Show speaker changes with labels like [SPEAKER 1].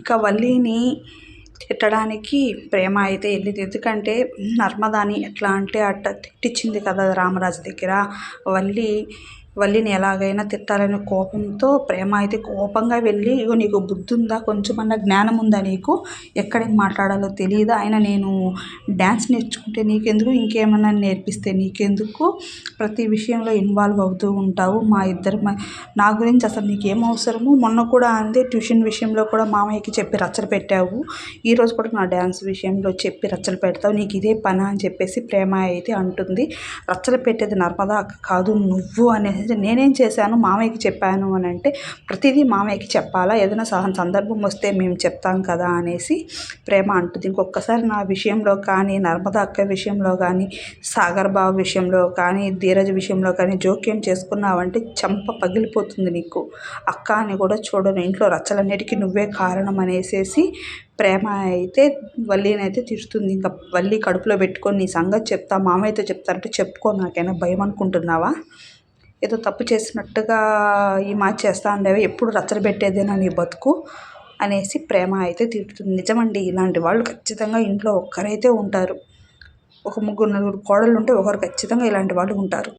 [SPEAKER 1] ఇక వల్లిని తిట్టడానికి ప్రేమ అయితే వెళ్ళింది. ఎందుకంటే నర్మదాని ఎట్లా అంటే అట్ట తిట్టించింది కదా రామరాజు దగ్గర. వల్లిని ఎలాగైనా తిట్టాలనే కోపంతో ప్రేమ అయితే కోపంగా వెళ్ళి, ఇగో నీకు బుద్ధి ఉందా, కొంచెమన్నా జ్ఞానం ఉందా నీకు, ఎక్కడేం మాట్లాడాలో తెలియదా, అయినా నేను డ్యాన్స్ నేర్చుకుంటే నీకెందుకు, ఇంకేమన్నా నేర్పిస్తే నీకెందుకు, ప్రతి విషయంలో ఇన్వాల్వ్ అవుతూ ఉంటావు, మా ఇద్దరి నా గురించి అసలు నీకేం అవసరము, మొన్న కూడా అందే ట్యూషన్ విషయంలో కూడా మామయ్యకి చెప్పి రచ్చలు పెట్టావు, ఈరోజు కూడా నా డ్యాన్స్ విషయంలో చెప్పి రచ్చలు పెడతావు, నీకు ఇదే పనా అని చెప్పేసి ప్రేమ అయితే అంటుంది. రచ్చలు పెట్టేది నర్మదా అక్క కాదు నువ్వు అనేసి. నేనేం చేశాను, మామయ్యకి చెప్పాను అని అంటే ప్రతిదీ మామయ్యకి చెప్పాలా, ఏదైనా సందర్భం వస్తే మేము చెప్తాం కదా అనేసి ప్రేమ అంటుంది. ఇంకొకసారి నా విషయంలో కానీ, నర్మదా అక్క విషయంలో కానీ, సాగర్ బావ విషయంలో కానీ, ధీరజ్ విషయంలో కానీ జోక్యం చేసుకున్నావంటే చంప పగిలిపోతుంది నీకు, అక్క అని కూడా చూడను, ఇంట్లో రచ్చలన్నిటికీ నువ్వే కారణం అనేసేసి ప్రేమ అయితే వల్లిని అయితే తిడుతుంది. ఇంకా వల్లి కడుపులో పెట్టుకొని నీ సంగతి చెప్తా, మామయ్యతో చెప్తానంటే చెప్పుకో, నాకైనా భయం అనుకుంటున్నావా, ఏదో తప్పు చేసినట్టుగా ఈ మాట చేస్తా ఉండేవి, ఎప్పుడు రచ్చలు పెట్టేదేనా నీ బతుకు అనేసి ప్రేమ అయితే తిడుతుంది. నిజమండి, ఇలాంటి వాళ్ళు ఖచ్చితంగా ఇంట్లో ఒక్కరైతే ఉంటారు. ఒక ముగ్గురు నలుగురు కోడళ్ళు ఉంటే ఒకరు ఖచ్చితంగా ఇలాంటి వాళ్ళు ఉంటారు.